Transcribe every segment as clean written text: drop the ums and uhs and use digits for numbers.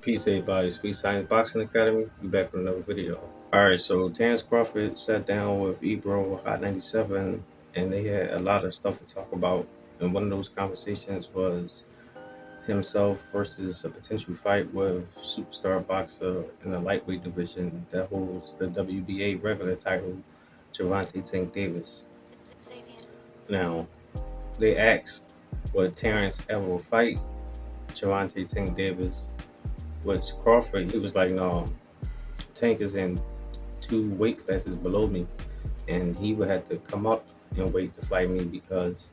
Peace, everybody. Sweet Science Boxing Academy. We back with another video. All right, so Terence Crawford sat down with Ebro Hot 97, and they had a lot of stuff to talk about. And one of those conversations was himself versus a potential fight with superstar boxer in the lightweight division that holds the WBA regular title, Gervonta Tank Davis. Now, they asked, would Terence ever fight Gervonta Tank Davis? Which Crawford, he was like, no, Tank is in two weight classes below me, and he would have to come up and wait to fight me because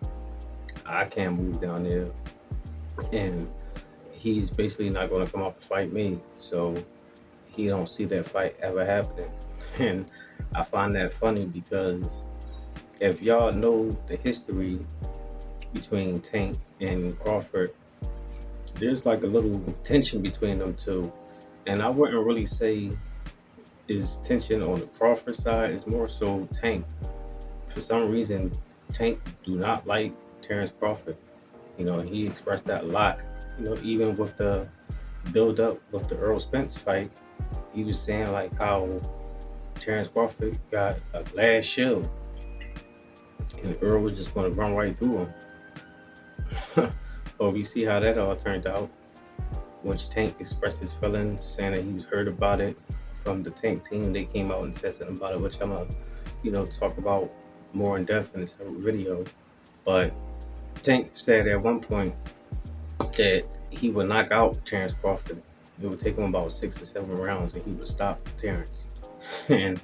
I can't move down there, and he's basically not going to come up to fight me. So he don't see that fight ever happening, and I find that funny because if y'all know the history between Tank and Crawford, there's like a little tension between them two, and I wouldn't really say is tension on the Crawford side. It's more so Tank. For some reason, Tank do not like Terence Crawford. You know, he expressed that a lot. You know, even with the build up with the Earl Spence fight, he was saying like how Terence Crawford got a glass shield and Earl was just going to run right through him. But we see how that all turned out, which Tank expressed his feelings, saying that he was hurt about it from the Tank team. They came out and said something about it, which I'm gonna, talk about more in depth in this video. But Tank said at one point that he would knock out Terence Crawford. It would take him about 6 or 7 rounds, and he would stop Terence. And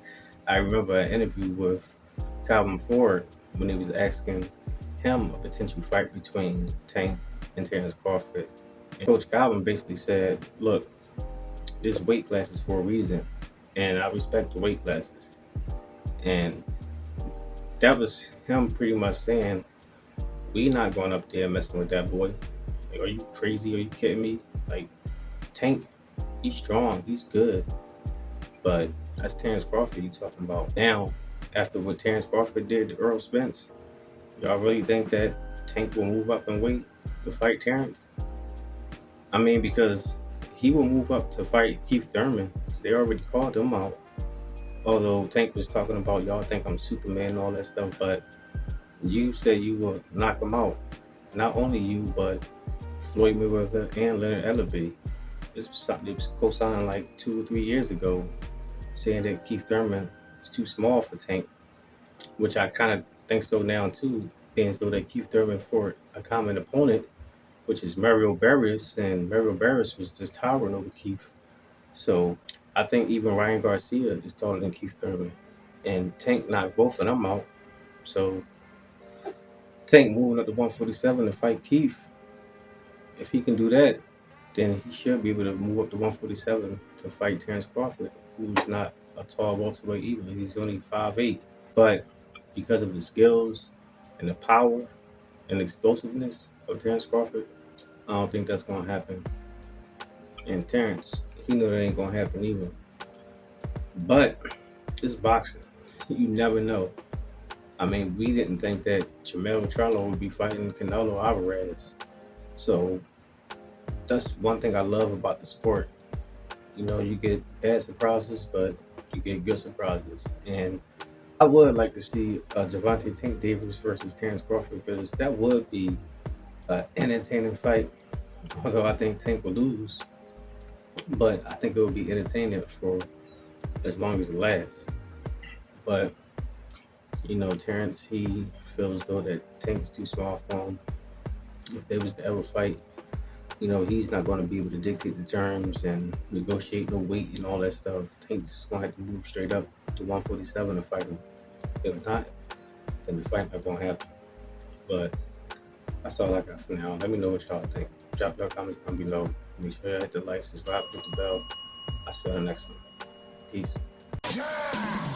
I remember an interview with Calvin Ford when he was asking him a potential fight between Tank and Terence Crawford. And Coach Calvin basically said, look, this weight class is for a reason, and I respect the weight classes. And that was him pretty much saying, we not going up there messing with that boy. Like, are you crazy? Are you kidding me? Like, Tank, he's strong, he's good, but that's Terence Crawford you talking about. Now, after what Terence Crawford did to Earl Spence, y'all really think that Tank will move up and wait to fight Terence? I mean, because he will move up to fight Keith Thurman. They already called him out. Although Tank was talking about, y'all think I'm Superman and all that stuff, but you said you will knock him out. Not only you, but Floyd Mayweather and Leonard Ellerbe. This was something that was co-signed like 2 or 3 years ago, saying that Keith Thurman is too small for Tank, which I kind of think so now too, being as though that Keith Thurman fought a common opponent, which is Mario Barrios, and Mario Barrios was just towering over Keith. So I think even Ryan Garcia is taller than Keith Thurman, and Tank knocked both of them out. So Tank moving up to 147 to fight Keith. If he can do that, then he should be able to move up to 147 to fight Terence Crawford, who's not a tall welterweight either. He's only 5'8". But because of the skills and the power and explosiveness of Terence Crawford, I don't think that's going to happen. And Terence, he know that ain't going to happen either. But it's boxing. You never know. I mean, we didn't think that Jermell Charlo would be fighting Canelo Alvarez. So that's one thing I love about the sport. You know, you get bad surprises, but you get good surprises. And I would like to see Gervonta Tank Davis versus Terence Crawford, because that would be an entertaining fight. Although I think Tank will lose, but I think it will be entertaining for as long as it lasts. But Terence, he feels though that Tank is too small for him. If they was to ever fight, he's not going to be able to dictate the terms and negotiate no weight and all that stuff. Tank's just going to have to move straight up to 147 to fight him. If not, then the fight not going to happen. But that's all I got for now. Let me know what y'all think. Drop your comments down below. Make sure you hit the like, subscribe, hit the bell. I'll see you on the next one. Peace.